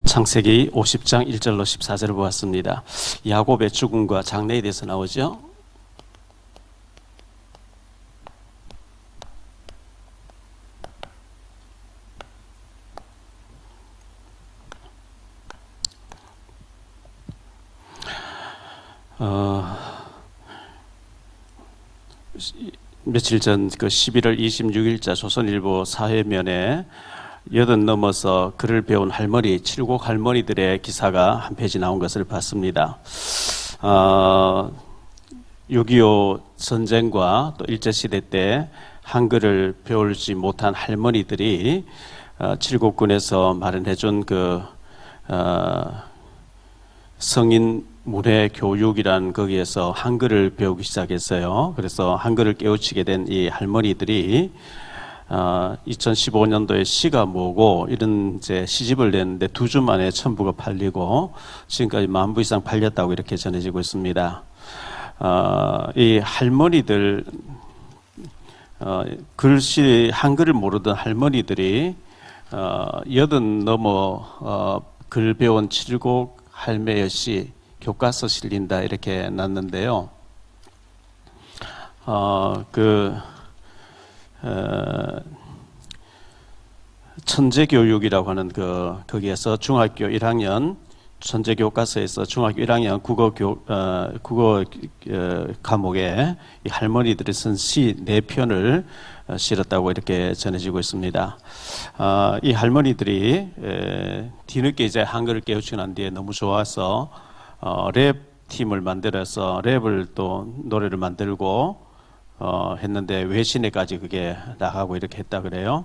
창세기 50장 1절로 14절을 보았습니다. 야곱의 죽음과 장래에 대해서 나오죠. 며칠 전 그 11월 26일자 조선일보 사회면에 80 넘어서 글을 배운 할머니, 칠곡 할머니들의 기사가 한 페이지 나온 것을 봤습니다. 6.25 전쟁과 또 일제시대 때 한글을 배우지 못한 할머니들이 칠곡군에서 마련해준 성인 문해 교육이란 거기에서 한글을 배우기 시작했어요. 그래서 한글을 깨우치게 된 이 할머니들이 2015년도에 시가 뭐고 이런 이제 시집을 냈는데 2주 만에 천부가 팔리고 지금까지 10,000부 이상 팔렸다고 이렇게 전해지고 있습니다. 이 할머니들 글씨 한글을 모르던 할머니들이 80 넘어 글 배운 칠곡 할매의 시 교과서 실린다 이렇게 났는데요. 천재교육이라고 하는 거기에서 중학교 1학년 천재교과서에서 중학교 1학년 국어 과목에 이 할머니들이 쓴 시 4편을 실었다고 이렇게 전해지고 있습니다. 이 할머니들이 뒤늦게 이제 한글을 깨우치고 난 뒤에 너무 좋아서 랩 팀을 만들어서 랩을 또 노래를 만들고 했는데 외신에까지 그게 나가고 이렇게 했다 그래요.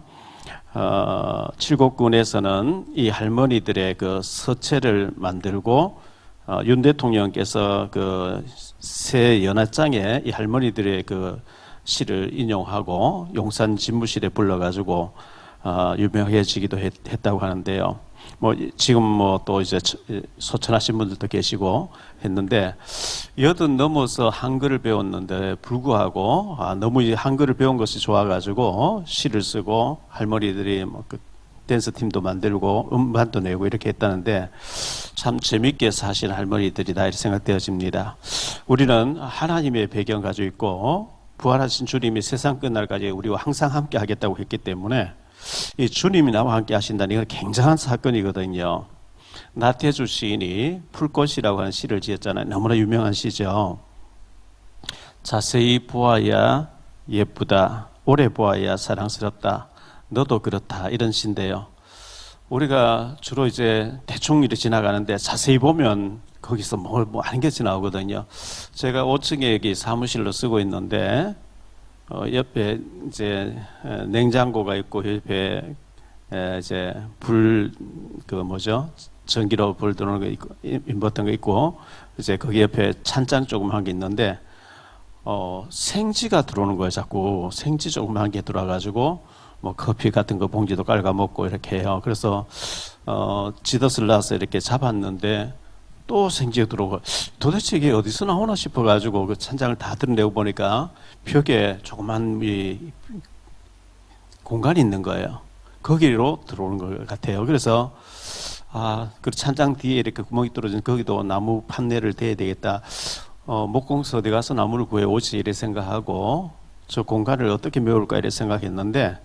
칠곡군에서는 이 할머니들의 그 서체를 만들고 윤 대통령께서 그 새 연합장에 이 할머니들의 그 시를 인용하고 용산 집무실에 불러가지고 유명해지기도 했다고 하는데요. 뭐 지금 뭐 또 이제 소천하신 분들도 계시고 했는데 80 넘어서 한글을 배웠는데 불구하고 너무 이 한글을 배운 것이 좋아가지고 시를 쓰고 할머니들이 뭐 그 댄스 팀도 만들고 음반도 내고 이렇게 했다는데 참 재밌게 사신 할머니들이다 이렇게 생각되어집니다. 우리는 하나님의 배경 가지고 있고 부활하신 주님이 세상 끝날까지 우리와 항상 함께 하겠다고 했기 때문에 이 주님이 나와 함께 하신다는 이건 굉장한 사건이거든요. 나태주 시인이 풀꽃이라고 하는 시를 지었잖아요. 너무나 유명한 시죠. 자세히 보아야 예쁘다. 오래 보아야 사랑스럽다. 너도 그렇다. 이런 시인데요. 우리가 주로 이제 대충 이렇게 지나가는데 자세히 보면 거기서 뭐 하는 게 나오거든요. 제가 5층에 여기 사무실로 쓰고 있는데 옆에 이제 냉장고가 있고 옆에 이제 전기로 불 들어오는 거 있고 인버터가 있고 이제 거기 옆에 찬장 조그만 게 있는데 생지가 들어오는 거예요. 자꾸 생지 조그만 게 들어와가지고 뭐 커피 같은 거 봉지도 깔아 먹고 이렇게 해요. 그래서 지더스를 놔서 이렇게 잡았는데 또 생지가 들어오고 도대체 이게 어디서 나오나 싶어가지고 그 찬장을 다 드러내고 보니까 벽에 조그만 공간이 있는 거예요. 거기로 들어오는 것 같아요. 그래서 그 찬장 뒤에 이렇게 구멍이 뚫어진 거기도 나무 판넬을 대야 되겠다. 목공서 어디 가서 나무를 구해오지 이래 생각하고 저 공간을 어떻게 메울까 이래 생각했는데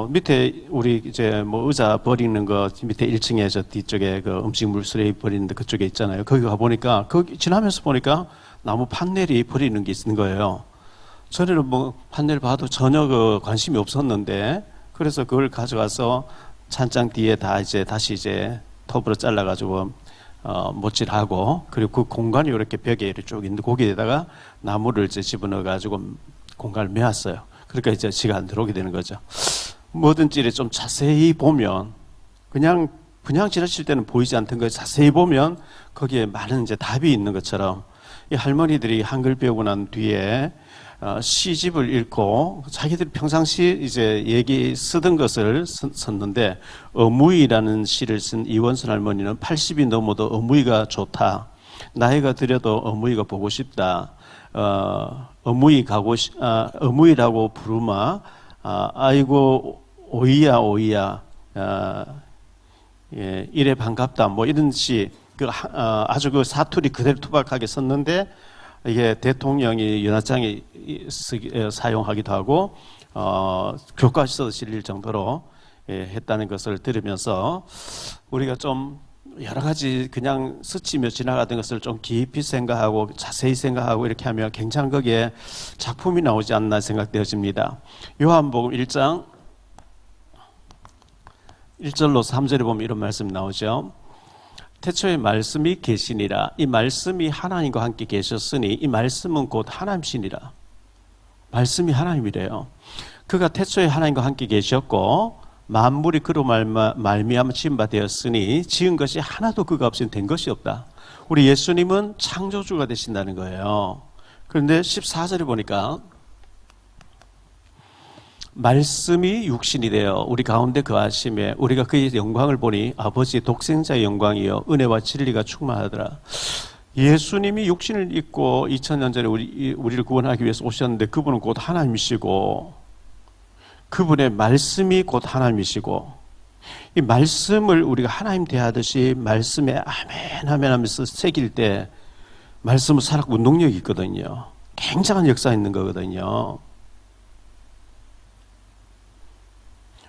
밑에 우리 이제 뭐 의자 버리는 거 밑에 1층에 저 뒤쪽에 그 음식물 쓰레기 버리는 데 그쪽에 있잖아요. 거기 가 보니까 거기 지나면서 보니까 나무 판넬이 버리는 게 있는 거예요. 전에는 뭐 판넬 봐도 전혀 관심이 없었는데 그래서 그걸 가져가서 찬장 뒤에 다 이제 다시 이제 톱으로 잘라가지고 못질하고 그리고 그 공간이 이렇게 벽에 이렇게 쭉 있는데 거기에다가 나무를 이제 집어넣어가지고 공간을 메웠어요. 그러니까 이제 지가 안 들어오게 되는 거죠. 뭐든지 좀 자세히 보면 그냥 지나칠 때는 보이지 않던 걸 자세히 보면 거기에 많은 이제 답이 있는 것처럼 이 할머니들이 한글 배우고 난 뒤에 시집을 읽고 자기들이 평상시 이제 얘기 쓰던 것을 썼는데 어무이라는 시를 쓴 이원순 할머니는 80이 넘어도 어무이가 좋다. 나이가 들여도 어무이가 보고 싶다. 어무이라고 부르마. 아이고 오이야. 예, 이래 반갑다 뭐 이런 시 아주 그 사투리 그대로 투박하게 썼는데 이게 대통령이 연하장에 사용하기도 하고 교과서도 실릴 정도로 했다는 것을 들으면서 우리가 좀 여러 가지 그냥 스치며 지나가던 것을 좀 깊이 생각하고 자세히 생각하고 이렇게 하면 굉장히 거기에 작품이 나오지 않나 생각되어집니다. 요한복음 1장 1절로 3절에 보면 이런 말씀 나오죠. 태초에 말씀이 계시니라. 이 말씀이 하나님과 함께 계셨으니 이 말씀은 곧 하나님이시니라. 말씀이 하나님이래요. 그가 태초에 하나님과 함께 계셨고 만물이 그로 말미암아 지은 바 되었으니 지은 것이 하나도 그가 없이는 된 것이 없다. 우리 예수님은 창조주가 되신다는 거예요. 그런데 14절에 보니까 말씀이 육신이 되어 우리 가운데 거하심에 우리가 그의 영광을 보니 아버지의 독생자의 영광이요 은혜와 진리가 충만하더라. 예수님이 육신을 입고 2000년 전에 우리를 구원하기 위해서 오셨는데 그분은 곧 하나님이시고 그분의 말씀이 곧 하나님이시고 이 말씀을 우리가 하나님 대하듯이 말씀에 아멘 아멘 하면서 새길 때 말씀은 살았고 운동력이 있거든요. 굉장한 역사 있는 거거든요.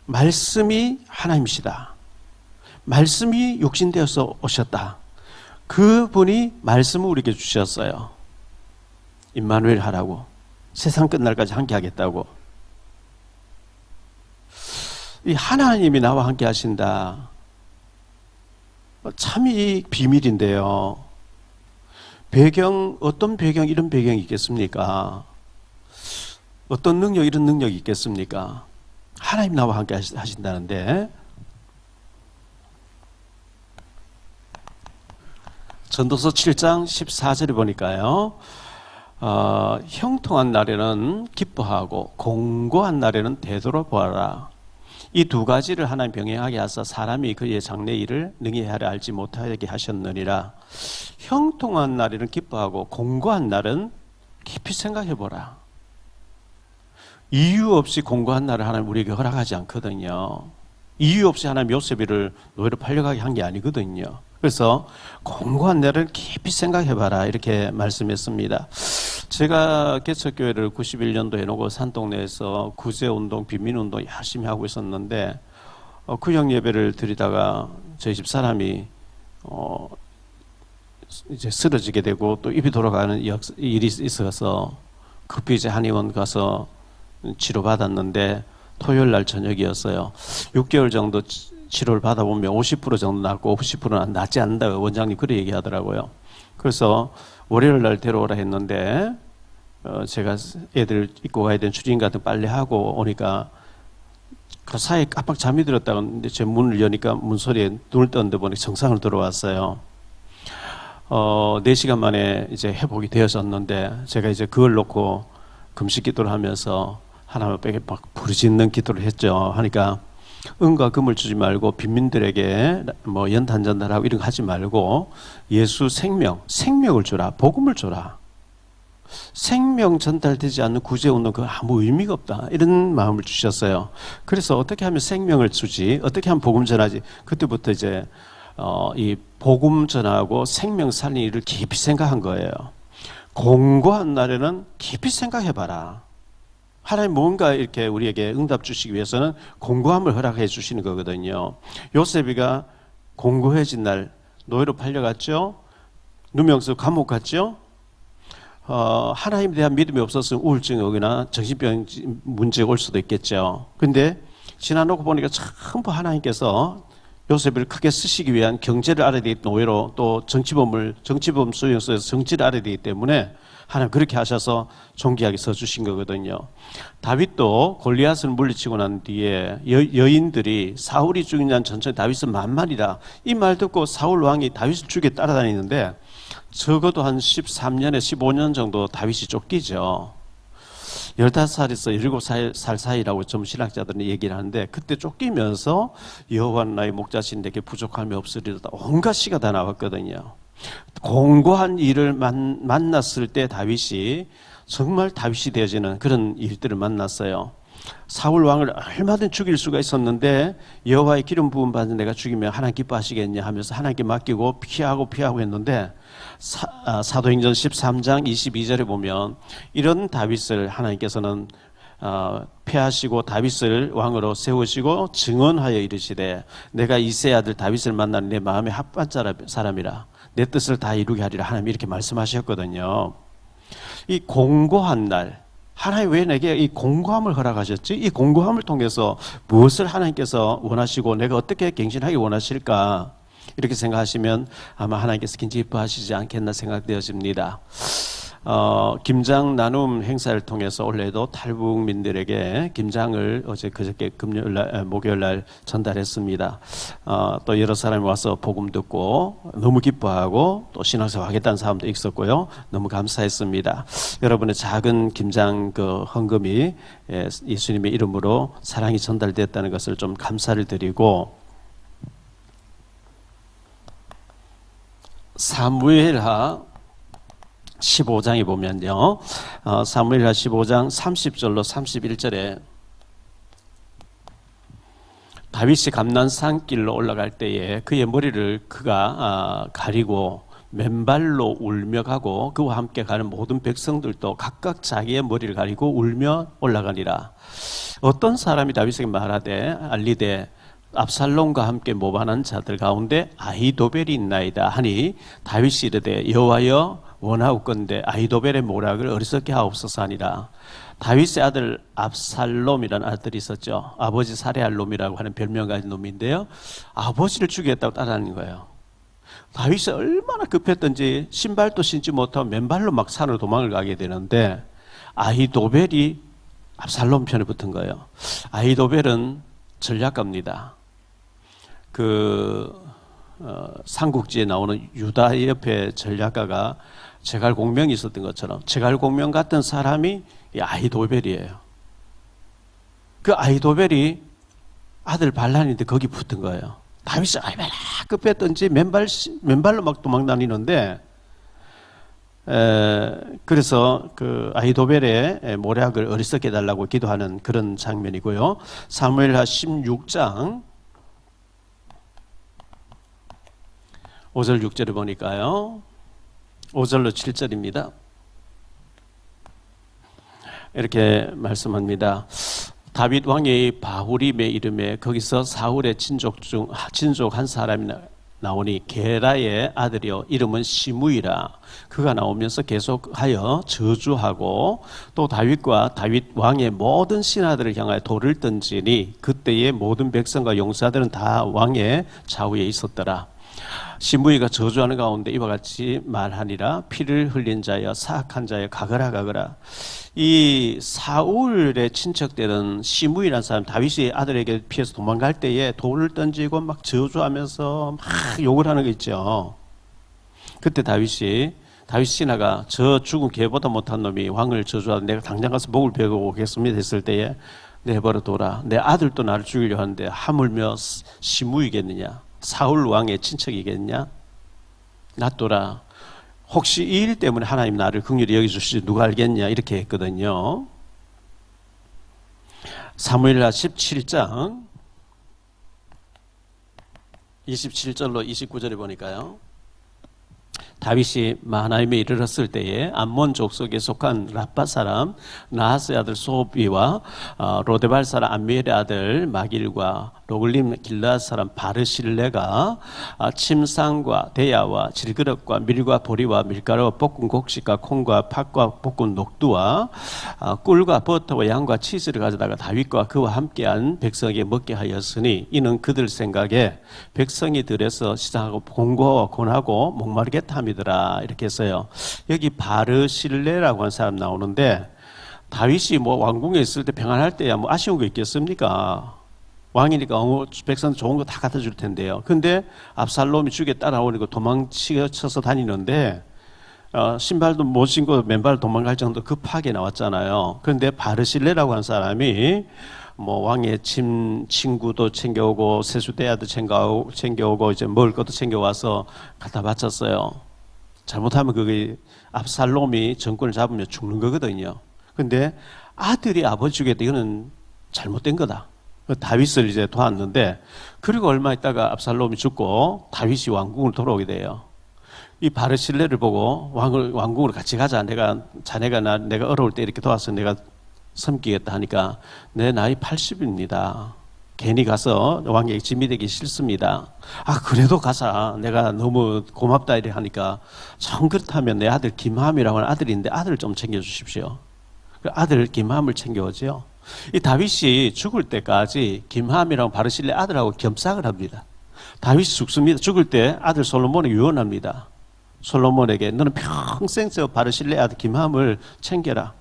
말씀이 하나님이시다. 말씀이 육신되어서 오셨다. 그분이 말씀을 우리에게 주셨어요. 임마누엘 하라고. 세상 끝날까지 함께 하겠다고. 이 하나님이 나와 함께 하신다. 참 이 비밀인데요. 어떤 배경, 이런 배경이 있겠습니까? 어떤 능력, 이런 능력이 있겠습니까? 하나님 나와 함께 하신다는데 전도서 7장 14절에 보니까요. 형통한 날에는 기뻐하고 공고한 날에는 되돌아보아라. 이 두 가지를 하나님 병행하게 하사 사람이 그의 장래 일을 능히 하려 알지 못하게 하셨느니라. 형통한 날에는 기뻐하고 공고한 날은 깊이 생각해보라. 이유 없이 공고한 날을 하나님 우리에게 허락하지 않거든요. 이유 없이 하나님 요셉이를 노예로 팔려가게 한 게 아니거든요. 그래서 공고한 날을 깊이 생각해봐라 이렇게 말씀했습니다. 제가 개척교회를 91년도에 해놓고 산동네에서 구제운동, 빈민운동 열심히 하고 있었는데 구역 예배를 드리다가 저희 집 사람이 이제 쓰러지게 되고 또 입이 돌아가는 일이 있어서 급히 이제 한의원 가서 치료받았는데 토요일 날 저녁이었어요. 6개월 정도 치료를 받아보면 50% 정도 낫고 50%는 낫지 않는다. 원장님 그렇게 얘기하더라고요. 그래서 월요일 날 데려오라 했는데 제가 애들 입고 가야 되는 추리닝 같은 빨래하고 오니까 그 사이에 깜빡 잠이 들었다고 했는데 제 문을 여니까 문소리에 눈을 떴는데 보니 정상으로 들어왔어요. 4시간 만에 이제 회복이 되어졌는데 제가 이제 그걸 놓고 금식 기도를 하면서 하나님께 막 부르짖는 기도를 했죠. 하니까 은과 금을 주지 말고 빈민들에게 뭐 연탄 전달하고 이런 거 하지 말고 예수 생명을 주라. 복음을 주라. 생명 전달되지 않는 구제운동 그거 아무 의미가 없다. 이런 마음을 주셨어요. 그래서 어떻게 하면 생명을 주지? 어떻게 하면 복음 전하지? 그때부터 이제 이 복음 전하고 생명 살리는 일을 깊이 생각한 거예요. 공고한 날에는 깊이 생각해봐라. 하나님 뭔가 이렇게 우리에게 응답 주시기 위해서는 공고함을 허락해 주시는 거거든요. 요셉이가 공고해진 날 노예로 팔려갔죠. 누명서 감옥 갔죠. 하나님에 대한 믿음이 없었으면 우울증이 오거나 정신병 문제가 올 수도 있겠죠. 근데 지나놓고 보니까 전부 하나님께서 요셉을 크게 쓰시기 위한 경제를 알아야 되기 때문에 노예로 또 정치범 수용소에서 정치를 알아야 되기 때문에 하나님 그렇게 하셔서 존귀하게 서주신 거거든요. 다윗도 골리앗을 물리치고 난 뒤에 여인들이 사울이 죽인 자 천천히 다윗은 만만이다. 이 말 듣고 사울 왕이 다윗을 죽여 따라다니는데 적어도 한 13년에 15년 정도 다윗이 쫓기죠. 15살에서 17살 사이라고 좀 신학자들은 얘기를 하는데 그때 쫓기면서 여호와는 나의 목자신 내게 부족함이 없으리로다. 온갖 시가 다 나왔거든요. 공고한 일을 만났을 때 다윗이 정말 다윗이 되어지는 그런 일들을 만났어요. 사울 왕을 얼마든 죽일 수가 있었는데 여호와의 기름 부음 받은 내가 죽이면 하나님 기뻐하시겠냐 하면서 하나님께 맡기고 피하고 했는데 사도행전 13장 22절에 보면 이런 다윗을 하나님께서는 패하시고 다윗을 왕으로 세우시고 증언하여 이르시되 내가 이새의 아들 다윗을 만나는 내 마음에 합한 사람이라 내 뜻을 다 이루게 하리라 하나님 이렇게 말씀하셨거든요. 이 공고한 날 하나님 왜 내게 이 공고함을 허락하셨지? 이 공고함을 통해서 무엇을 하나님께서 원하시고 내가 어떻게 갱신하기 원하실까? 이렇게 생각하시면 아마 하나님께서 굉장히 기뻐하시지 않겠나 생각되어집니다. 김장 나눔 행사를 통해서 올해도 탈북민들에게 김장을 어제 그저께 목요일날 전달했습니다. 또 여러 사람이 와서 복음 듣고 너무 기뻐하고 또 신앙생활 하겠다는 사람도 있었고요. 너무 감사했습니다. 여러분의 작은 김장 헌금이 예수님의 이름으로 사랑이 전달됐다는 것을 좀 감사를 드리고 사무엘하 15장에 보면요. 사무엘하 15장 30절로 31절에 다윗이 감난산길로 올라갈 때에 그의 머리를 그가 가리고 맨발로 울며 가고 그와 함께 가는 모든 백성들도 각각 자기의 머리를 가리고 울며 올라가니라. 어떤 사람이 다윗에게 말하되 알리되 압살롬과 함께 모반한 자들 가운데 아히도벨이 있나이다 하니 다윗이 이르되 여호와여 원하옵건대 아히도벨의 모략을 어리석게 하옵소서 하니라. 다윗의 아들 압살롬이라는 아들이 있었죠. 아버지 살해할 놈이라고 하는 별명 가진 놈인데요. 아버지를 죽이겠다고 따라하는 거예요. 다윗이 얼마나 급했던지 신발도 신지 못하고 맨발로 막 산으로 도망을 가게 되는데 아히도벨이 압살롬 편에 붙은 거예요. 아히도벨은 전략가입니다. 삼국지에 나오는 유다 옆에 전략가가 제갈공명이 있었던 것처럼 제갈공명 같은 사람이 이 아히도벨이에요. 그 아히도벨이 아들 발란인데 거기 붙은 거예요. 다윗이 얼마나 급했던지 맨발로 막 도망 다니는데 그래서 그 아히도벨의 모략을 어리석게 해달라고 기도하는 그런 장면이고요. 사무엘하 16장 5절 6절을 보니까요. 5절로 7절입니다. 이렇게 말씀합니다. 다윗 왕의 바후림의 이름에 거기서 사울의 친족 한 사람이 나오니 게라의 아들이요 이름은 시므이라. 그가 나오면서 계속하여 저주하고 또 다윗과 다윗 왕의 모든 신하들을 향하여 돌을 던지니 그때의 모든 백성과 용사들은 다 왕의 좌우에 있었더라. 시므이가 저주하는 가운데 이와 같이 말하니라. 피를 흘린 자여 사악한 자여 가거라. 이 사울의 친척들은 시므이라는 사람 다윗의 아들에게 피해서 도망갈 때에 돌을 던지고 막 저주하면서 막 욕을 하는 거 있죠. 그때 다윗 신하가 저 죽은 개보다 못한 놈이 왕을 저주하다 내가 당장 가서 목을 베고 오겠습니다 했을 때에 내버려 둬라. 내 아들도 나를 죽이려 하는데 하물며 시므이겠느냐? 사울 왕의 친척이겠냐? 놔둬라. 혹시 이 일 때문에 하나님 나를 긍휼히 여겨주실지 누가 알겠냐? 이렇게 했거든요. 사무엘하 17장 27절로 29절에 보니까요. 다윗이 마하나임에 이르렀을 때에 암몬 족속에 속한 라빠 사람 나하스의 아들 소비와 로데발 사람 암미엘의 아들 마길과 로글림 길라앗 사람 바르실레가 침상과 대야와 질그릇과 밀과 보리와 밀가루와 볶은 곡식과 콩과 팥과 볶은 녹두와 꿀과 버터와 양과 치즈를 가져다가 다윗과 그와 함께한 백성에게 먹게 하였으니 이는 그들 생각에 백성이 들에서 시장하고 권하고 목마르겠다 함이더라. 이렇게 했어요. 여기 바르실레라고 하는 사람 나오는데 다윗이 왕궁에 있을 때 평안할 때야 아쉬운 거 있겠습니까? 왕이니까 백성 좋은 거 다 갖다 줄 텐데요. 근데 압살롬이 죽에 따라오니까 도망쳐서 다니는데 신발도 못 신고 맨발 도망갈 정도 급하게 나왔잖아요. 그런데 바르실레라고 하는 사람이 왕의 친구도 챙겨오고 세수대야도 챙겨오고 이제 먹을 것도 챙겨와서 갖다 바쳤어요. 잘못하면 그게 압살롬이 정권을 잡으면 죽는 거거든요. 근데 아들이 아버지 죽였다. 이거는 잘못된 거다. 다윗을 이제 도왔는데, 그리고 얼마 있다가 압살롬이 죽고 다윗이 왕궁으로 돌아오게 돼요. 이 바르실레를 보고 왕궁으로 같이 가자. 내가 어려울 때 이렇게 도와서 내가 섬기겠다 하니까, 내 나이 80입니다. 괜히 가서 왕에게 짐이 되기 싫습니다. 아, 그래도 가자. 내가 너무 고맙다 이래 하니까, 참 그렇다면 내 아들 김함이라고 하는 아들이 있는데 아들을 좀 챙겨주십시오. 그 아들 김함을 챙겨오죠. 이 다윗이 죽을 때까지 김함이라고 바르실레 아들하고 겸상을 합니다. 다윗이 죽습니다. 죽을 때 아들 솔로몬에게 유언합니다. 솔로몬에게 너는 평생 저 바르실레 아들 김함을 챙겨라.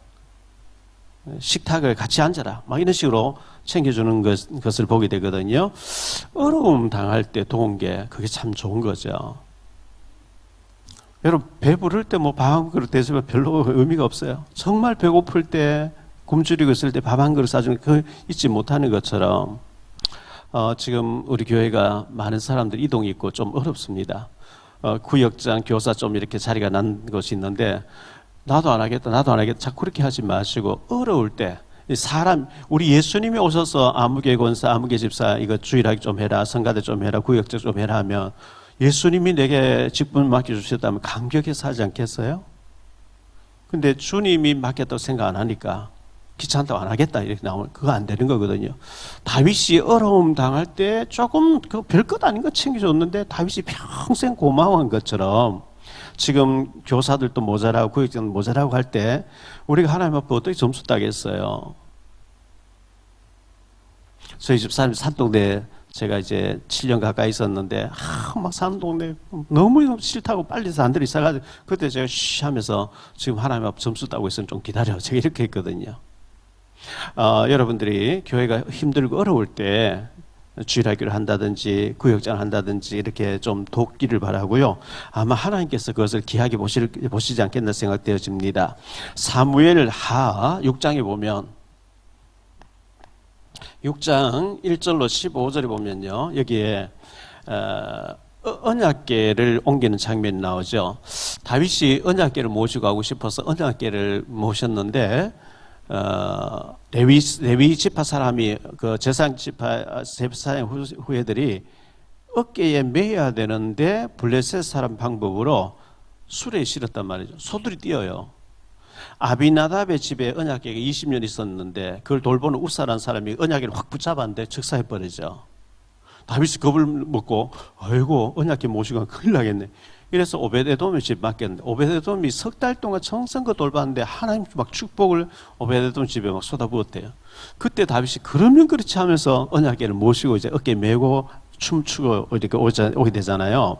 식탁을 같이 앉아라. 막 이런 식으로 챙겨주는 것을 보게 되거든요. 어려움 당할 때 도운 게 그게 참 좋은 거죠. 여러분, 배부를 때 뭐 밥 한 그릇 대접은 별로 의미가 없어요. 정말 배고플 때, 굶주리고 있을 때 밥 한 그릇 사주는 그 잊지 못하는 것처럼, 지금 우리 교회가 많은 사람들이 이동이 있고 좀 어렵습니다. 구역장, 교사 좀 이렇게 자리가 난 것이 있는데, 나도 안 하겠다. 자꾸 그렇게 하지 마시고, 어려울 때, 우리 예수님이 오셔서 아무개 권사, 아무개 집사, 이거 주일하기 좀 해라, 성가대 좀 해라, 구역장 좀 해라 하면, 예수님이 내게 직분 맡겨주셨다면 감격해서 하지 않겠어요? 근데 주님이 맡겼다고 생각 안 하니까, 귀찮다고 안 하겠다 이렇게 나오면 그거 안 되는 거거든요. 다윗이 어려움 당할 때 조금 그 별것 아닌 거 챙겨줬는데 다윗이 평생 고마워한 것처럼, 지금 교사들도 모자라고 구역장도 모자라고 할 때 우리가 하나님 앞에 어떻게 점수 따겠어요? 저희 집 산동네 제가 이제 7년 가까이 있었는데, 막 산동네 너무 싫다고 빨리 사람들이 있어가지고, 그때 제가 쉬 하면서 지금 하나님 앞에 점수 따고 있으면 좀 기다려. 제가 이렇게 했거든요. 여러분들이 교회가 힘들고 어려울 때 주일학교를 한다든지 구역장을 한다든지 이렇게 좀 돕기를 바라고요. 아마 하나님께서 그것을 귀하게 보시지 않겠나 생각되어집니다. 사무엘 하 6장에 보면, 6장 1절로 15절에 보면요, 여기에 언약궤를 옮기는 장면이 나오죠. 다윗이 언약궤를 모시고 가고 싶어서 언약궤를 모셨는데, 레위 지파 사람이, 그 제사장 지파 제사장 후예들이 어깨에 매야 되는데 블레셋 사람 방법으로 수레에 실었단 말이죠. 소들이 뛰어요. 아비나답의 집에 언약궤가 20년 있었는데 그걸 돌보는 우사라는 사람이 언약궤를 확 붙잡았는데 즉사해버리죠. 다윗이 겁을 먹고, 아이고 언약궤 모시고 큰일 나겠네. 이래서 오베데돔의 집 맡겼는데, 오베데돔이 석 달 동안 정성껏 돌봤는데 하나님 막 축복을 오베데돔 집에 막 쏟아부었대요. 그때 다윗이 그러면 그렇지 하면서 언약궤를 모시고 이제 어깨에 메고 춤추고 이렇게 오게 되잖아요.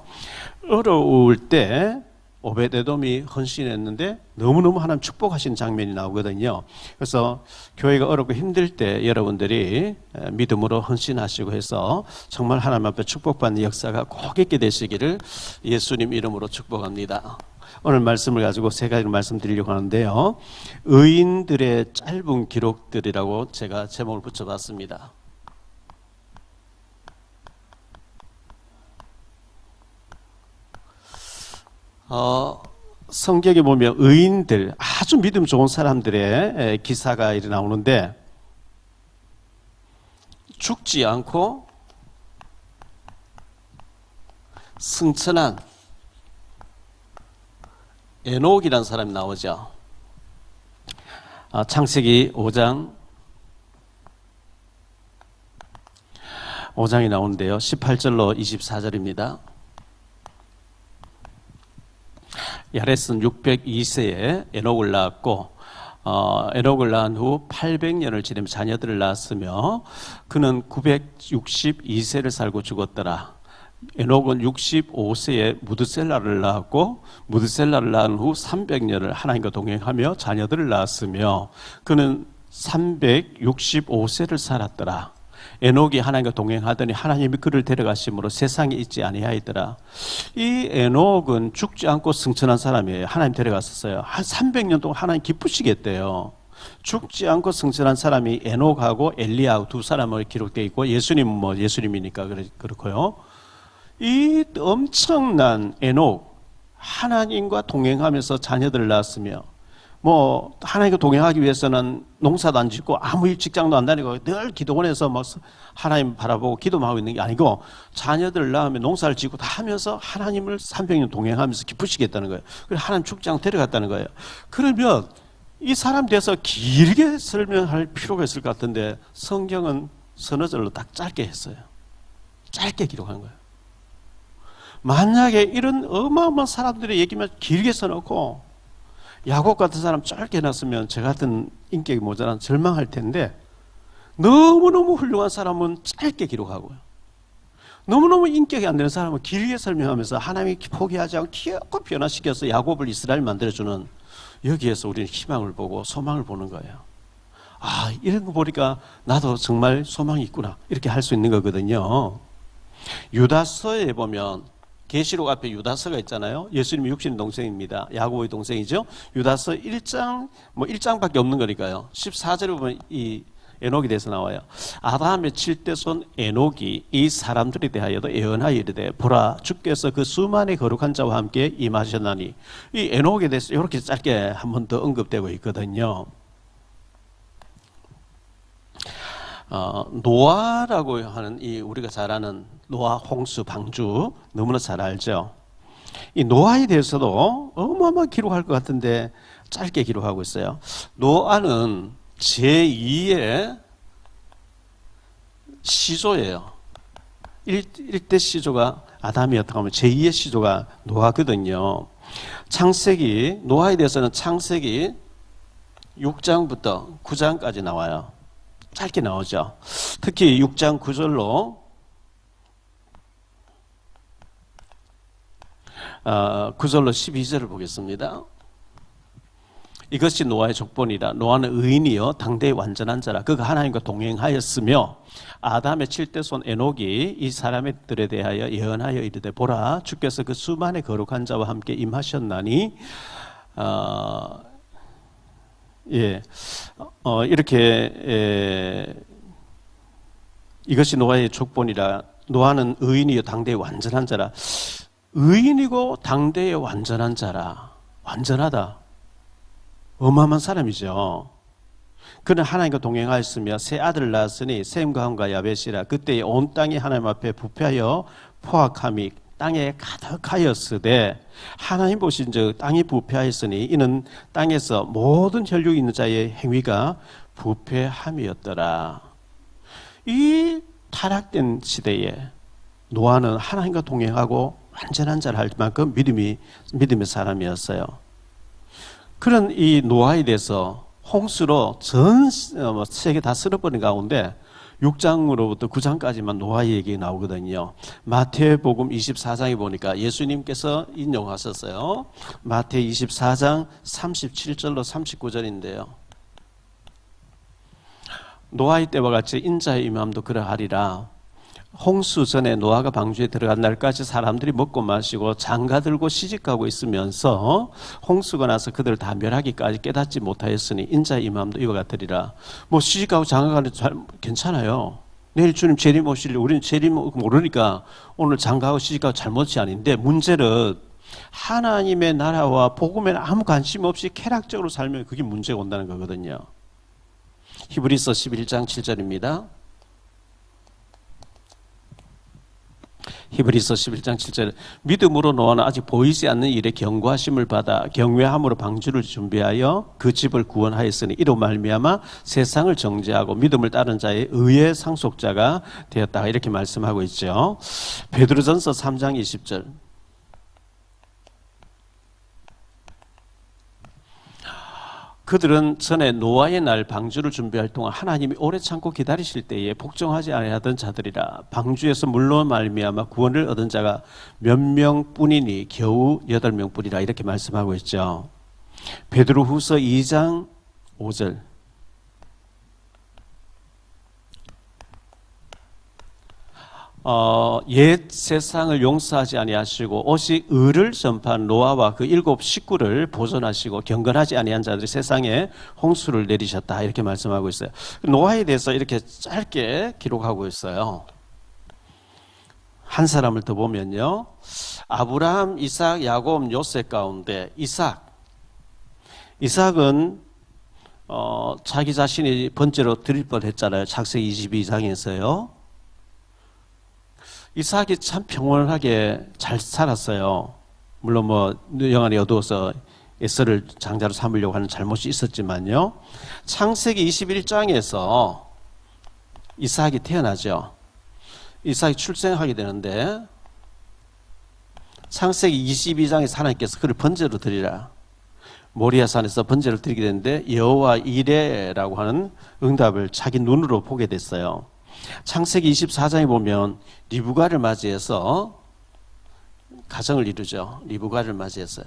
어려울 때 오베데돔이 헌신했는데 너무너무 하나님 축복하신 장면이 나오거든요. 그래서 교회가 어렵고 힘들 때 여러분들이 믿음으로 헌신하시고 해서 정말 하나님 앞에 축복받는 역사가 꼭 있게 되시기를 예수님 이름으로 축복합니다. 오늘 말씀을 가지고 세 가지를 말씀드리려고 하는데요. 의인들의 짧은 기록들이라고 제가 제목을 붙여봤습니다. 성경에 보면 의인들, 아주 믿음 좋은 사람들의 기사가 이렇게 나오는데, 죽지 않고 승천한 에녹이라는 사람이 나오죠. 창세기 5장이 나오는데요. 18절로 24절입니다. 야렛은 602세에 에녹을 낳았고, 에녹을 낳은 후 800년을 지내며 자녀들을 낳았으며, 그는 962세를 살고 죽었더라. 에녹은 65세에 무드셀라를 낳았고, 무드셀라를 낳은 후 300년을 하나님과 동행하며 자녀들을 낳았으며, 그는 365세를 살았더라. 에녹이 하나님과 동행하더니 하나님이 그를 데려가심으로 세상에 있지 아니하였더라. 이 에녹은 죽지 않고 승천한 사람이에요. 하나님 데려갔었어요. 한 300년 동안 하나님 기쁘시겠대요. 죽지 않고 승천한 사람이 에녹하고 엘리야하고 두 사람으로 기록되어 있고, 예수님은 뭐 예수님이니까 그렇고요. 이 엄청난 에녹, 하나님과 동행하면서 자녀들을 낳았으며 뭐 하나님과 동행하기 위해서는 농사도 안 짓고 아무 일 직장도 안 다니고 늘 기도원에서 막 하나님 바라보고 기도만 하고 있는 게 아니고 자녀들 낳으면 농사를 짓고 다 하면서 하나님을 300년 동행하면서 기쁘시겠다는 거예요. 그래서 하나님 축장 데려갔다는 거예요. 그러면 이 사람 대해서 길게 설명할 필요가 있을 것 같은데 성경은 서너 절로 딱 짧게 했어요. 짧게 기록한 거예요. 만약에 이런 어마어마한 사람들의 얘기만 길게 써놓고 야곱 같은 사람 짧게 해놨으면 저 같은 인격이 모자란 절망할 텐데 너무너무 훌륭한 사람은 짧게 기록하고요. 너무너무 인격이 안 되는 사람은 길게 설명하면서 하나님이 포기하지 않고 귀엽고 변화시켜서 야곱을 이스라엘 만들어주는, 여기에서 우리는 희망을 보고 소망을 보는 거예요. 아, 이런 거 보니까 나도 정말 소망이 있구나 이렇게 할 수 있는 거거든요. 유다서에 보면 계시록 앞에 유다서가 있잖아요. 예수님이 육신 동생입니다. 야고보의 동생이죠. 유다서 1장, 1장밖에 없는 거니까요. 14절에 보면 이 에녹에 대해서 나와요. 아담의 7대손 에녹이 이 사람들에 대하여도 예언하여 이르되 보라 주께서 그 수만의 거룩한 자와 함께 임하셨나니, 이 에녹에 대해서 이렇게 짧게 한 번 더 언급되고 있거든요. 노아라고 하는 이 우리가 잘 아는 노아 홍수 방주 너무나 잘 알죠. 이 노아에 대해서도 어마어마하게 기록할 것 같은데 짧게 기록하고 있어요. 노아는 제2의 시조예요. 1대 시조가 아담이었다고 하면 제2의 시조가 노아거든요. 창세기, 노아에 대해서는 창세기 6장부터 9장까지 나와요. 짧게 나오죠. 특히 6장 9절로 9절로 12절을 보겠습니다. 이것이 노아의 족본이라. 노아는 의인이요 당대의 완전한 자라. 그가 하나님과 동행하였으며 아담의 7대손 에녹이 이 사람들에 대하여 예언하여 이르되 보라 주께서 그 수만의 거룩한 자와 함께 임하셨나니, 이렇게 이것이 노아의 족본이라. 노아는 의인이요 당대의 완전한 자라. 의인이고 당대의 완전한 자라. 완전하다. 어마어마한 사람이죠. 그는 하나님과 동행하였으며 세 아들을 낳았으니 셈과 함과 야벳이라. 그때 온 땅이 하나님 앞에 부패하여 포악함이 땅에 가득하였으되 하나님 보신즉 땅이 부패하였으니 이는 땅에서 모든 혈육 있는 자의 행위가 부패함이었더라. 이 타락된 시대에 노아는 하나님과 동행하고 완전한 자를 할 만큼 믿음의 사람이었어요. 그런 이 노아에 대해서 홍수로 전 세계 다 쓸어버린 가운데 6장으로부터 9장까지만 노아 얘기 나오거든요. 마태복음 24장에 보니까 예수님께서 인용하셨어요. 마태 24장 37절로 39절인데요. 노아의 때와 같이 인자의 임함도 그러하리라. 홍수 전에 노아가 방주에 들어간 날까지 사람들이 먹고 마시고 장가들고 시집가고 있으면서 홍수가 나서 그들을 다 멸하기까지 깨닫지 못하였으니 인자의 임함도 이와 같으리라. 뭐 시집가고 장가가는 잘 괜찮아요. 내일 주님 재림 오실래? 우리는 재림 모르니까 오늘 장가하고 시집가고 잘못이 아닌데, 문제는 하나님의 나라와 복음에 아무 관심 없이 쾌락적으로 살면 그게 문제가 온다는 거거든요. 히브리서 11장 7절입니다. 히브리서 11장 7절. 믿음으로 노아는 아직 보이지 않는 일에 경고하심을 받아 경외함으로 방주를 준비하여 그 집을 구원하였으니 이로 말미암아 세상을 정죄하고 믿음을 따른 자의 의의 상속자가 되었다. 이렇게 말씀하고 있죠. 베드로전서 3장 20절. 그들은 전에 노아의 날 방주를 준비할 동안 하나님이 오래 참고 기다리실 때에 복종하지 아니하던 자들이라. 방주에서 물로 말미암아 구원을 얻은 자가 몇 명뿐이니 겨우 8명뿐이라. 이렇게 말씀하고 있죠. 베드로후서 2장 5절. 옛 세상을 용서하지 아니하시고 오직 의를 전파한 노아와 그 7 식구를 보존하시고 경건하지 아니한 자들이 세상에 홍수를 내리셨다. 이렇게 말씀하고 있어요. 노아에 대해서 이렇게 짧게 기록하고 있어요. 한 사람을 더 보면요, 아브라함, 이삭, 야곱, 요셉 가운데 이삭 이삭은 자기 자신이 번제로 드릴 뻔했잖아요. 창세기 22장에서요. 이삭이 참 평온하게 잘 살았어요. 물론 뭐 영안이 어두워서 에서를 장자로 삼으려고 하는 잘못이 있었지만요. 창세기 21장에서 이삭이 태어나죠. 이삭이 출생하게 되는데 창세기 22장에서 하나님께서 그를 번제로 드리라. 모리아산에서 번제를 드리게 되는데 여호와 이레라고 하는 응답을 자기 눈으로 보게 됐어요. 창세기 24장에 보면 리브가를 맞이해서 가정을 이루죠. 리브가를 맞이했어요.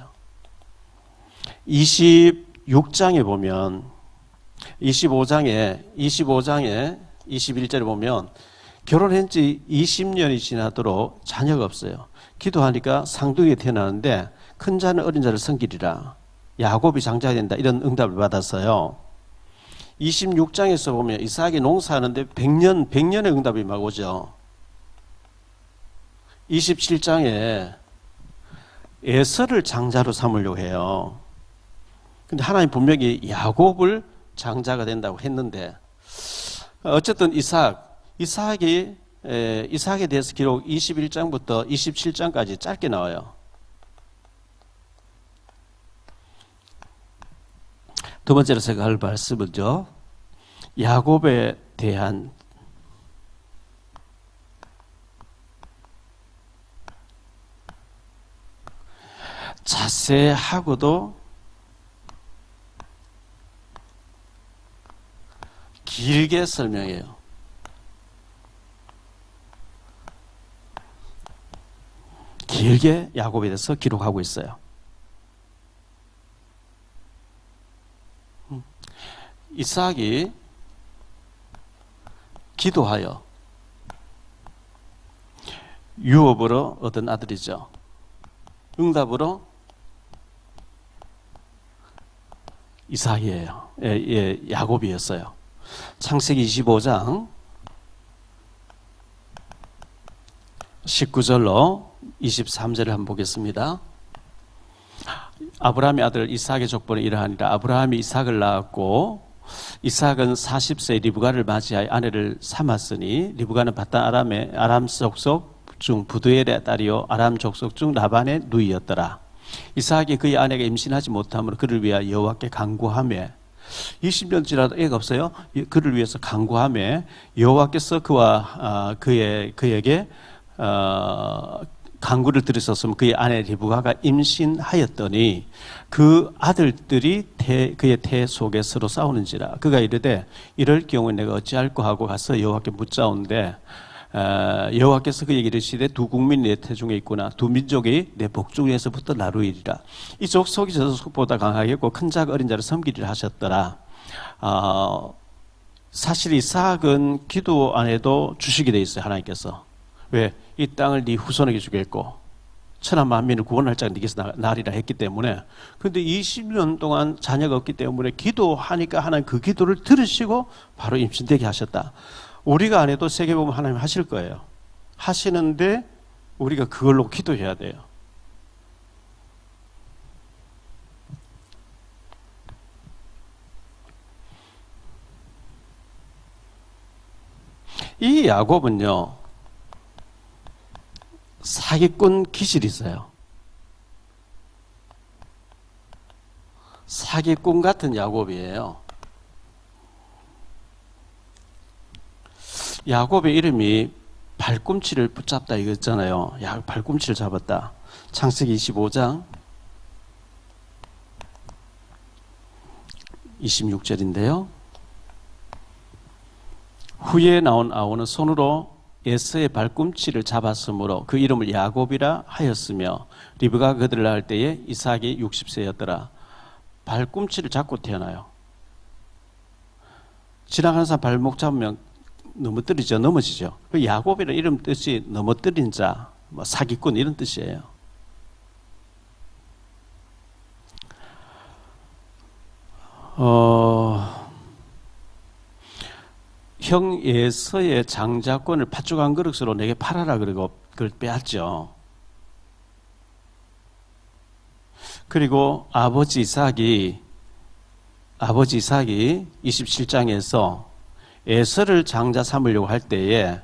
26장에 보면 25장에 21절에 보면 결혼한 지 20년이 지나도록 자녀가 없어요. 기도하니까 쌍둥이가 태어나는데 큰 자는 어린 자를 섬기리라. 야곱이 장자가 된다. 이런 응답을 받았어요. 26장에서 보면 이삭이 농사하는데 100년의 응답이 막 오죠. 27장에 에서를 장자로 삼으려고 해요. 근데 하나님 분명히 야곱을 장자가 된다고 했는데 어쨌든 이삭에 대해서 기록 21장부터 27장까지 짧게 나와요. 두 번째로 제가 할 말씀은요, 야곱에 대한 자세하고도 길게 설명해요. 길게 야곱에 대해서 기록하고 있어요. 이삭이 기도하여 유업으로 얻은 아들이죠. 응답으로 이삭이에요. 야곱이었어요. 창세기 25장 19절로 23절을 한번 보겠습니다. 아브라함의 아들 이삭의 족보는 이러하니라. 아브라함이 이삭을 낳았고 이삭은 40세 리브가를 맞이하여 아내를 삼았으니 리브가는 바단 아람 족속 중 부두엘의 딸이요 아람 족속 중 라반의 누이였더라. 이삭이 그의 아내가 임신하지 못함으로 그를 위하여 여호와께 간구하며 20년 지나도 애가 없어요. 그를 위해서 간구하며 여호와께서 그에게 간구를 들으셨으면 그의 아내 리브가가 임신하였더니 그 아들들이 그의 태 속에 서로 싸우는지라. 그가 이르되 이럴 경우에 내가 어찌할꼬 하고 가서 여호와께 묻자온데 여호와께서 그에게 이르시되 두 국민이 내 태중에 있구나. 두 민족이 내 복중에서부터 나누이리라. 이 족속이 저 족속보다 강하겠고 큰 자가 어린 자를 섬기리라 하셨더라. 사실 이삭은 기도 안 해도 주시게 돼 있어요. 하나님께서. 왜? 이 땅을 네 후손에게 주겠고 천하 만민을 구원할 자가 네게서 나리라 했기 때문에. 근데 20년 동안 자녀가 없기 때문에 기도하니까 하나님 그 기도를 들으시고 바로 임신되게 하셨다. 우리가 안 해도 세계 보면 하나님 하실 거예요. 하시는데 우리가 그걸로 기도해야 돼요. 이 야곱은요, 사기꾼 기질이 있어요. 사기꾼 같은 야곱이에요. 야곱의 이름이 발꿈치를 붙잡다 이거였잖아요. 발꿈치를 잡았다. 창세기 25장 26절인데요. 후에 나온 아우는 손으로 에서의 발꿈치를 잡았으므로 그 이름을 야곱이라 하였으며 리브가 그들을 낳을 때에 이삭이 60세였더라. 발꿈치를 잡고 태어나요. 지나가는 사람 발목 잡으면 넘어뜨리죠. 넘어지죠. 야곱이라는 이름 뜻이 넘어뜨린 자, 사기꾼 이런 뜻이에요. 형 에서의 장자권을 팥죽 한 그릇으로 내게 팔아라 그러고 그걸 빼앗죠. 그리고 아버지 이삭이 아버지 이삭이 27장에서 에서를 장자 삼으려고 할 때에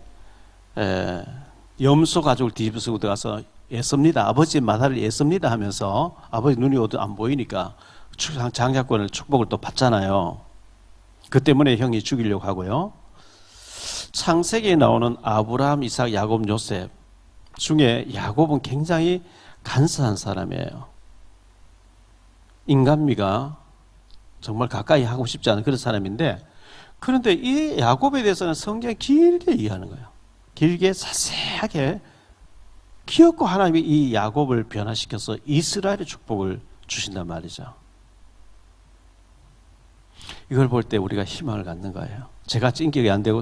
염소 가죽을 뒤집어쓰고 들어가서 애씁니다. 아버지 마다를 애씁니다 하면서 아버지 눈이 안 보이니까 장자권을 축복을 또 받잖아요. 그 때문에 형이 죽이려고 하고요. 창세기에 나오는 아브라함, 이삭, 야곱, 요셉 중에 야곱은 굉장히 간사한 사람이에요. 인간미가 정말 가까이 하고 싶지 않은 그런 사람인데, 그런데 이 야곱에 대해서는 성경이 길게 얘기하는 거예요. 길게 자세하게 귀엽고 하나님이 이 야곱을 변화시켜서 이스라엘의 축복을 주신단 말이죠. 이걸 볼 때 우리가 희망을 갖는 거예요. 제가 인격이 안 되고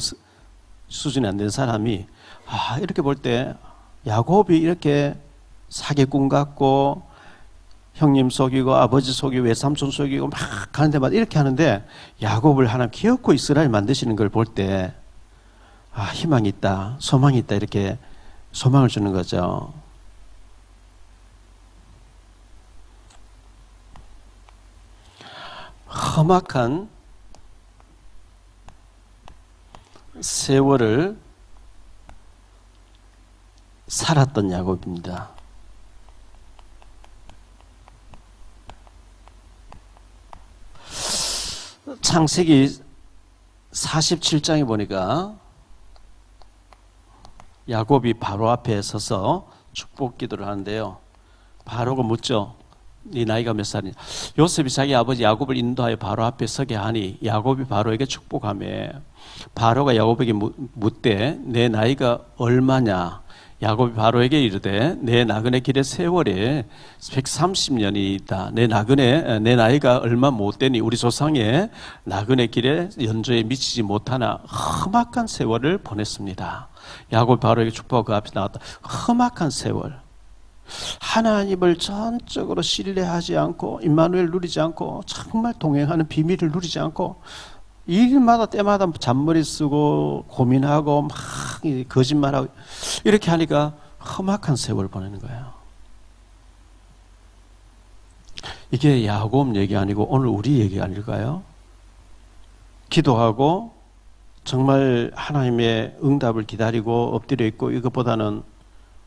수준이 안 된 사람이 이렇게 볼 때 야곱이 이렇게 사기꾼 같고 형님 속이고 아버지 속이고 외삼촌 속이고 막 가는 데마다 이렇게 하는데 야곱을 하나님 귀엽고 이스라엘 만드시는 걸 볼 때 희망이 있다, 소망이 있다, 이렇게 소망을 주는 거죠. 험악한 세월을 살았던 야곱입니다. 창세기 47장에 보니까 야곱이 바로 앞에 서서 축복 기도를 하는데요. 바로가 묻죠. 네 나이가 몇 살이냐. 요셉이 자기 아버지 야곱을 인도하여 바로 앞에 서게 하니 야곱이 바로에게 축복하며, 바로가 야곱에게 묻되 내 나이가 얼마냐. 야곱이 바로에게 이르되 내 나그네 길의 세월이 130년이다. 내 나이가 얼마 못 되니 우리 조상의 나그네 길의 연조에 미치지 못하나 험악한 세월을 보냈습니다. 야곱이 바로에게 축복하고 그 앞에 나왔다. 험악한 세월. 하나님을 전적으로 신뢰하지 않고 임마누엘 누리지 않고 정말 동행하는 비밀을 누리지 않고 일마다 때마다 잔머리 쓰고 고민하고 막 거짓말하고 이렇게 하니까 험악한 세월을 보내는 거예요. 이게 야곱 얘기 아니고 오늘 우리 얘기 아닐까요? 기도하고 정말 하나님의 응답을 기다리고 엎드려 있고, 이것보다는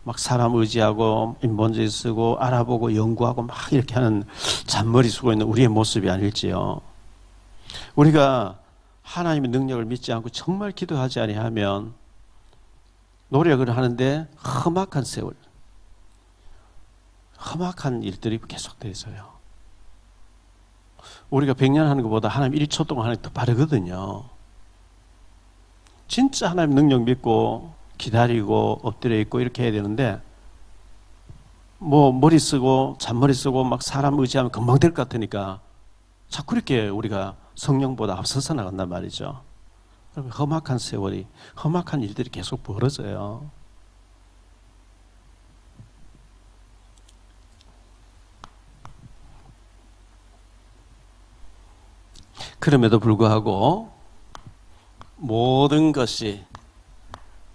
막 사람 의지하고 인본주의 쓰고 알아보고 연구하고 막 이렇게 하는 잔머리 쓰고 있는 우리의 모습이 아닐지요. 우리가 하나님의 능력을 믿지 않고 정말 기도하지 아니하면 노력을 하는데 험악한 세월, 험악한 일들이 계속되어 있어요. 우리가 100년 하는 것보다 하나님 1초 동안 하는 게 더 빠르거든요. 진짜 하나님 능력 믿고 기다리고 엎드려 있고 이렇게 해야 되는데 머리 쓰고 잔머리 쓰고 막 사람 의지하면 금방 될 것 같으니까 자꾸 이렇게 우리가 성령보다 앞서서 나간단 말이죠. 그러면 험악한 세월이, 험악한 일들이 계속 벌어져요. 그럼에도 불구하고 모든 것이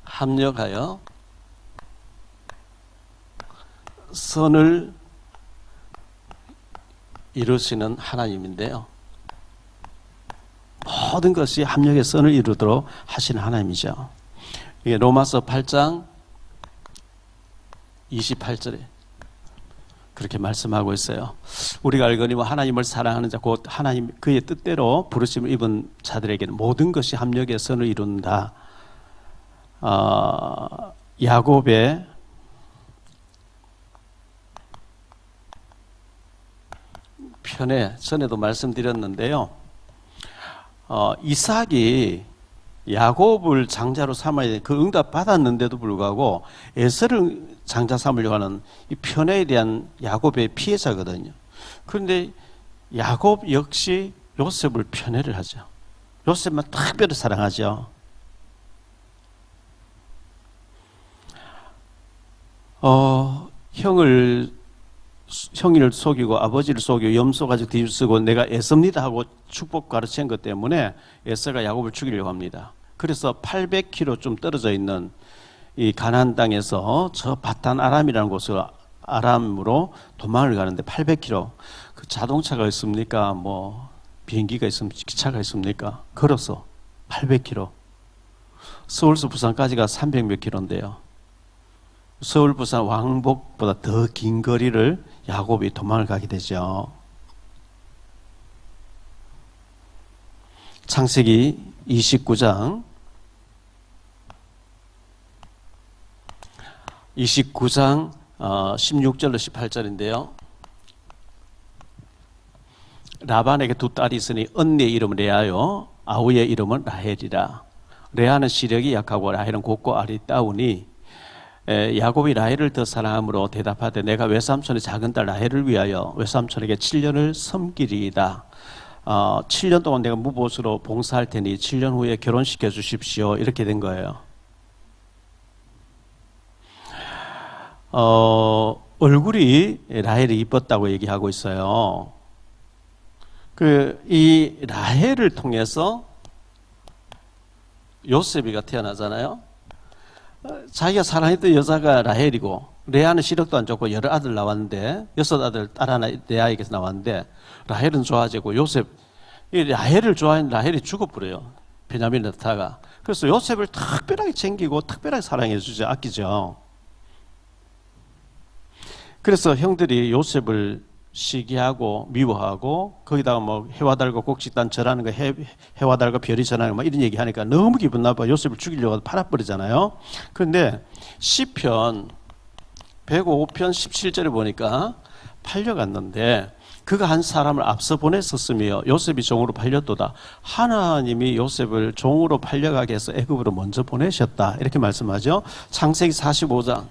합력하여 선을 이루시는 하나님인데요. 모든 것이 합력의 선을 이루도록 하시는 하나님이죠. 이게 로마서 8장 28절에 그렇게 말씀하고 있어요. 우리가 알거니와 하나님을 사랑하는 자 곧 하나님 그의 뜻대로 부르심을 입은 자들에게는 모든 것이 합력의 선을 이룬다. 야곱의 편에 전에도 말씀드렸는데요. 이삭이 야곱을 장자로 삼아야 돼. 그 응답 받았는데도 불구하고 에서를 장자 삼으려고 하는 이 편애에 대한 야곱의 피해자거든요. 그런데 야곱 역시 요셉을 편애를 하죠. 요셉만 특별히 사랑하죠. 형을 속이고 아버지를 속이고 염소 가지고 뒤집쓰고 내가 애씁니다 하고 축복 가르친 것 때문에 에서가 야곱을 죽이려고 합니다. 그래서 800km 좀 떨어져 있는 이 가나안 땅에서 저 바탄 아람이라는 곳을 아람으로 도망을 가는데 800km. 그 자동차가 있습니까? 뭐 비행기가 있으면 기차가 있습니까? 걸어서 800km. 서울서 부산까지가 300몇 킬로인데요. 서울 부산 왕복보다 더 긴 거리를 야곱이 도망을 가게 되죠. 창세기 29장 16절로 18절인데요. 라반에게 두 딸이 있으니 언니의 이름은 레아요 아우의 이름은 라헬이라. 레아는 시력이 약하고 라헬은 곱고 아리따우니 야곱이 라헬을 더 사랑함으로 대답하되 내가 외삼촌의 작은 딸 라헬을 위하여 외삼촌에게 7년을 섬기리이다. 7년 동안 내가 무보수로 봉사할 테니 7년 후에 결혼시켜 주십시오. 이렇게 된 거예요. 얼굴이 라헬이 이뻤다고 얘기하고 있어요. 이 라헬을 통해서 요셉이가 태어나잖아요. 자기가 사랑했던 여자가 라헬이고, 레아는 시력도 안 좋고 여러 아들 나왔는데, 6아들 딸 하나 레아에게서 나왔는데, 라헬은 좋아지고 요셉, 이 라헬을 좋아하는 라헬이 죽어버려요. 베냐민 나타가. 그래서 요셉을 특별하게 챙기고 특별하게 사랑해 주죠. 아끼죠. 그래서 형들이 요셉을 시기하고 미워하고 거기다가 뭐 해와 달과 곡식단 절하는 거 해와 달과 별이 절하는 거 막 이런 얘기하니까 너무 기분 나빠. 요셉을 죽이려고 팔아버리잖아요. 그런데 시편 105편 17절에 보니까 팔려갔는데 그가 한 사람을 앞서 보냈었으며 요셉이 종으로 팔렸도다. 하나님이 요셉을 종으로 팔려가게 해서 애굽으로 먼저 보내셨다. 이렇게 말씀하죠. 창세기 45장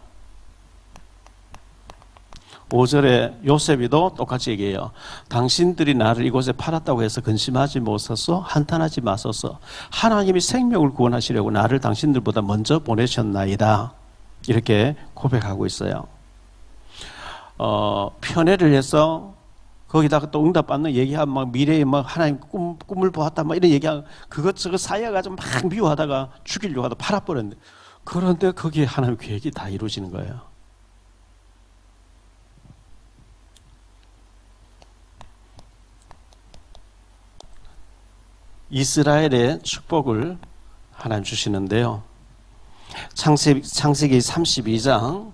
5절에 요셉이도 똑같이 얘기해요. 당신들이 나를 이곳에 팔았다고 해서 근심하지 못해서 한탄하지 마소서. 하나님이 생명을 구원하시려고 나를 당신들보다 먼저 보내셨나이다. 이렇게 고백하고 있어요. 편애를 해서 거기다가 또 응답받는 얘기하면 막 미래에 막 하나님 꿈을 보았다 막 이런 얘기하고 그것저것 쌓여가지고 막 미워하다가 죽이려고 하다 팔아버렸는데, 그런데 거기에 하나님 계획이 다 이루어지는 거예요. 이스라엘의 축복을 하나님 주시는데요. 창세기 32장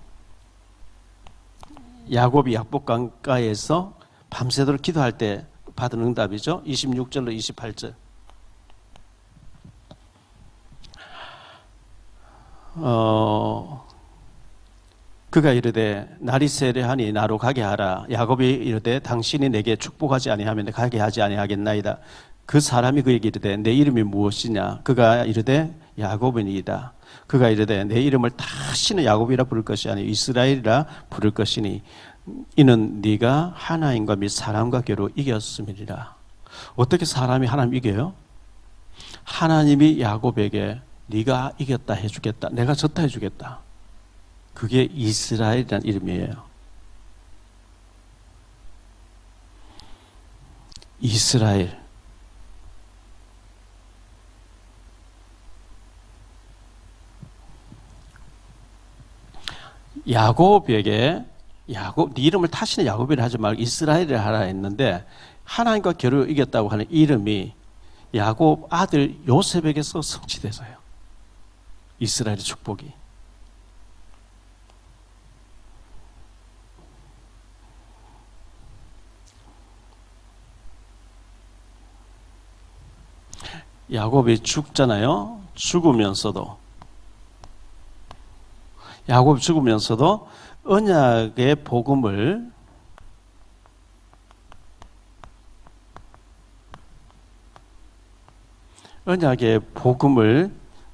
야곱이 약복강가에서 밤새도록 기도할 때 받은 응답이죠. 26절로 28절. 그가 이르되 날이 세려하니 나로 가게 하라. 야곱이 이르되 당신이 내게 축복하지 아니하면 가게 하지 아니하겠나이다. 그 사람이 그에게 이르되 내 이름이 무엇이냐. 그가 이르되 야곱이니이다. 그가 이르되 내 이름을 다시는 야곱이라 부를 것이 아니요 이스라엘이라 부를 것이니 이는 네가 하나님과 및 사람과 겨루 이겼음이니라. 어떻게 사람이 하나님 이겨요? 하나님이 야곱에게 네가 이겼다 해주겠다, 내가 졌다 해주겠다. 그게 이스라엘이라는 이름이에요. 이스라엘. 야곱에게 야곱, 네 이름을 다시는 야곱이라 하지 말고 이스라엘이라 하라 했는데 하나님과 겨루 이겼다고 하는 이름이 야곱 아들 요셉에게서 성취돼서요. 이스라엘의 축복이. 야곱이 죽잖아요. 야곱이 죽으면서도 언약의 복음을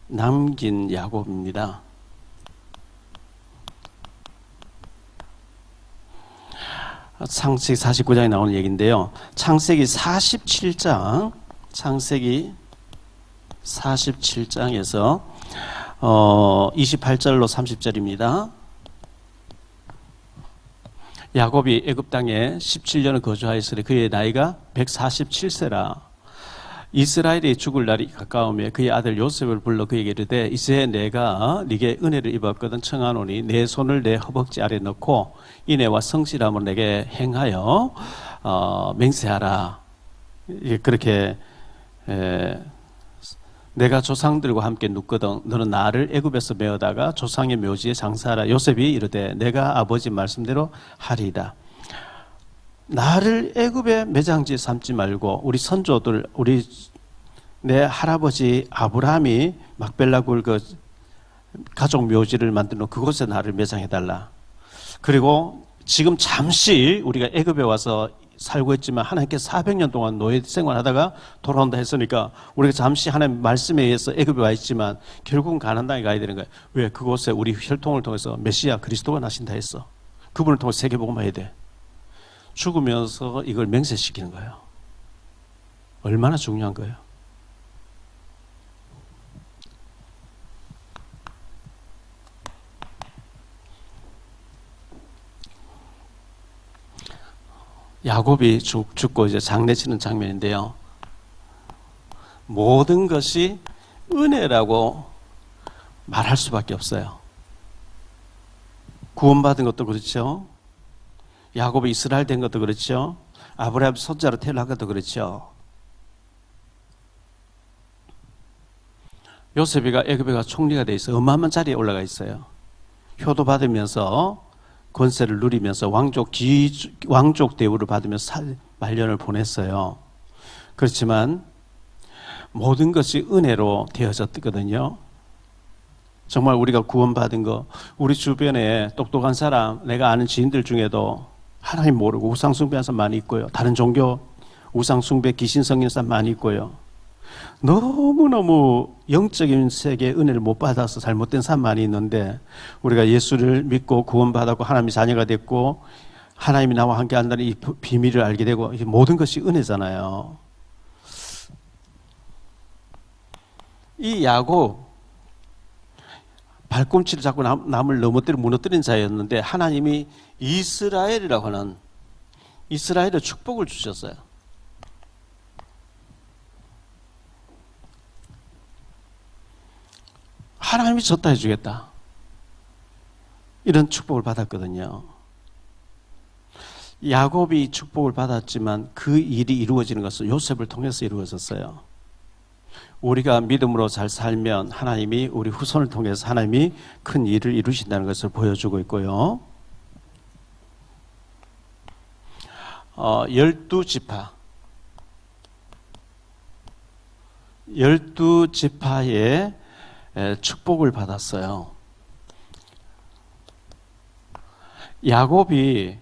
남긴 야곱입니다. 창세기 49장에 나오는 얘기인데요. 창세기 47장에서 28절로 30절입니다. 야곱이 애굽 땅에 17년을 거주하였으니 그의 나이가 147세라. 이스라엘이 죽을 날이 가까우며 그의 아들 요셉을 불러 그에게 이르되 이제 내가 네게 은혜를 입었거든 청하노니 내 손을 내 허벅지 아래 넣고 인애와 성실함을 내게 행하여 맹세하라. 그렇게 내가 조상들과 함께 눕거든 너는 나를 애굽에서 메어다가 조상의 묘지에 장사하라. 요셉이 이르되 내가 아버지 말씀대로 하리이다. 나를 애굽의 매장지에 삼지 말고 우리 선조들 내 할아버지 아브라함이 막벨라 굴 그 가족 묘지를 만들어 그곳에 나를 매장해달라. 그리고 지금 잠시 우리가 애굽에 와서 살고 있지만 하나님께서 400년 동안 노예 생활하다가 돌아온다 했으니까 우리가 잠시 하나님 말씀에 의해서 애굽에 와 있지만 결국은 가나안 땅에 가야 되는 거예요. 왜? 그곳에 우리 혈통을 통해서 메시아 그리스도가 나신다 했어. 그분을 통해 세계복음화 해야 돼. 죽으면서 이걸 맹세시키는 거예요. 얼마나 중요한 거예요. 야곱이 죽고 이제 장례치는 장면인데요. 모든 것이 은혜라고 말할 수밖에 없어요. 구원받은 것도 그렇죠. 야곱이 이스라엘 된 것도 그렇죠. 아브라함 손자로 태어난 것도 그렇죠. 요셉이가 애굽에 가 총리가 돼 있어 어마어마한 자리에 올라가 있어요. 효도 받으면서 권세를 누리면서 왕족 대우를 받으면서 말년을 보냈어요. 그렇지만 모든 것이 은혜로 되어졌거든요. 정말 우리가 구원받은 거, 우리 주변에 똑똑한 사람, 내가 아는 지인들 중에도 하나님 모르고 우상숭배하는 사람 많이 있고요. 다른 종교 우상숭배 귀신 성기는 사람 많이 있고요. 너무너무 영적인 세계의 은혜를 못 받아서 잘못된 사람 많이 있는데 우리가 예수를 믿고 구원받았고 하나님의 자녀가 됐고 하나님이 나와 함께 한다는 이 비밀을 알게 되고 모든 것이 은혜잖아요. 이 야곱 발꿈치를 잡고 남을 무너뜨린 자였는데 하나님이 이스라엘이라고 하는 이스라엘의 축복을 주셨어요. 하나님이 졌다 해주겠다. 이런 축복을 받았거든요. 야곱이 축복을 받았지만 그 일이 이루어지는 것은 요셉을 통해서 이루어졌어요. 우리가 믿음으로 잘 살면 하나님이 우리 후손을 통해서 하나님이 큰 일을 이루신다는 것을 보여주고 있고요. 12지파 12지파의 축복을 받았어요. 야곱이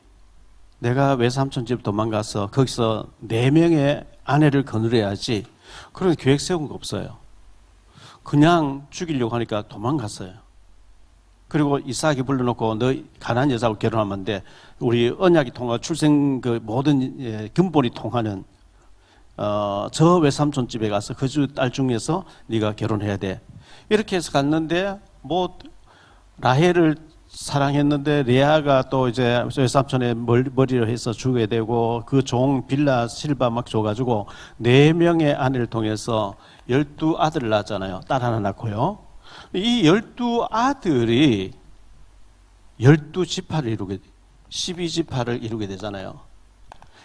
내가 외삼촌 집 도망가서 거기서 4명의 아내를 거느려야지 그런 계획 세운 거 없어요. 그냥 죽이려고 하니까 도망갔어요. 그리고 이삭이 불러놓고 너 가나안 여자하고 결혼하면 돼. 우리 언약이 통하고 출생 그 모든 근본이 통하는 저 외삼촌 집에 가서 그 주 딸 중에서 네가 결혼해야 돼. 이렇게 해서 갔는데 뭐 라헬을 사랑했는데 레아가 또 이제 외삼촌의 머리를 해서 주게 되고 그 종 빌라 실바 막 줘가지고 4명의 아내를 통해서 12아들을 낳았잖아요. 딸 하나 낳고요. 이 12아들이 12지파를 이루게 12지파를 이루게 되잖아요.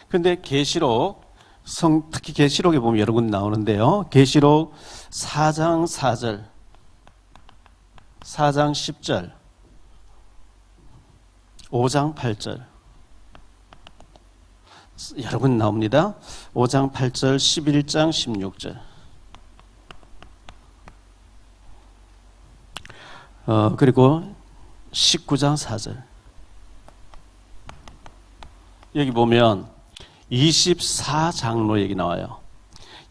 근데 계시록 특히 계시록에 보면 여러 군 나오는데요. 계시록 4장 4절 4장 10절 5장 8절 여러 군 나옵니다. 5장 8절 11장 16절 그리고 19장 4절 여기 보면 24장로 얘기 나와요.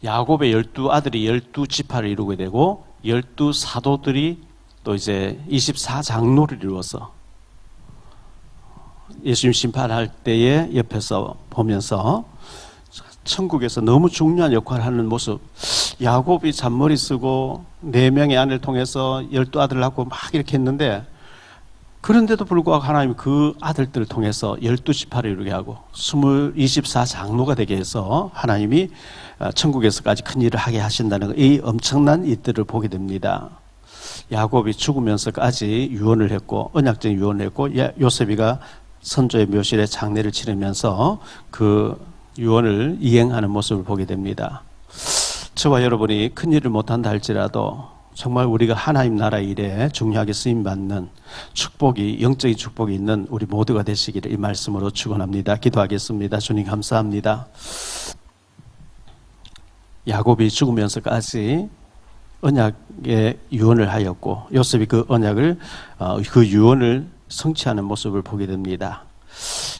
야곱의 12아들이 12지파를 이루게 되고 12사도들이 또 이제 24장로를 이루어서 예수님 심판할 때에 옆에서 보면서 천국에서 너무 중요한 역할을 하는 모습. 야곱이 잔머리 쓰고 4명의 아내를 통해서 12아들을 낳고 막 이렇게 했는데 그런데도 불구하고 하나님이 그 아들들을 통해서 12지파를 이루게 하고 24장로가 되게 해서 하나님이 천국에서까지 큰 일을 하게 하신다는 이 엄청난 일들을 보게 됩니다. 야곱이 죽으면서까지 유언을 했고 언약적인 유언을 했고 요셉이가 선조의 묘실에 장례를 치르면서 그 유언을 이행하는 모습을 보게 됩니다. 저와 여러분이 큰 일을 못한다 할지라도 정말 우리가 하나님 나라 일에 중요하게 쓰임받는 축복이, 영적인 축복이 있는 우리 모두가 되시기를 이 말씀으로 축원합니다. 기도하겠습니다. 주님 감사합니다. 야곱이 죽으면서까지 언약의 유언을 하였고 요셉이 그 언약을 그 유언을 성취하는 모습을 보게 됩니다.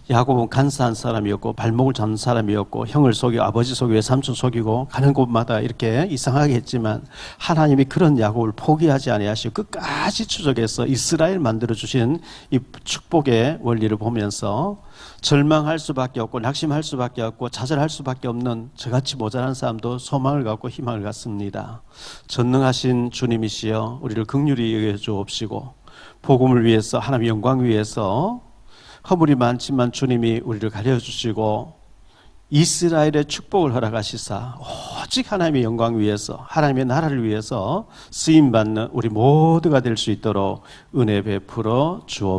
야곱은 간사한 사람이었고 발목을 잡는 사람이었고 형을 속이고 아버지 속이고 삼촌 속이고 가는 곳마다 이렇게 이상하게 했지만 하나님이 그런 야곱을 포기하지 아니하시고 끝까지 추적해서 이스라엘 만들어 주신 이 축복의 원리를 보면서 절망할 수밖에 없고 낙심할 수밖에 없고 좌절할 수밖에 없는 저같이 모자란 사람도 소망을 갖고 희망을 갖습니다. 전능하신 주님이시여 우리를 긍휼히 여겨 주옵시고 복음을 위해서 하나님의 영광 위해서 허물이 많지만 주님이 우리를 가려주시고 이스라엘의 축복을 허락하시사 오직 하나님의 영광 위해서 하나님의 나라를 위해서 쓰임받는 우리 모두가 될 수 있도록 은혜 베풀어 주옵소서.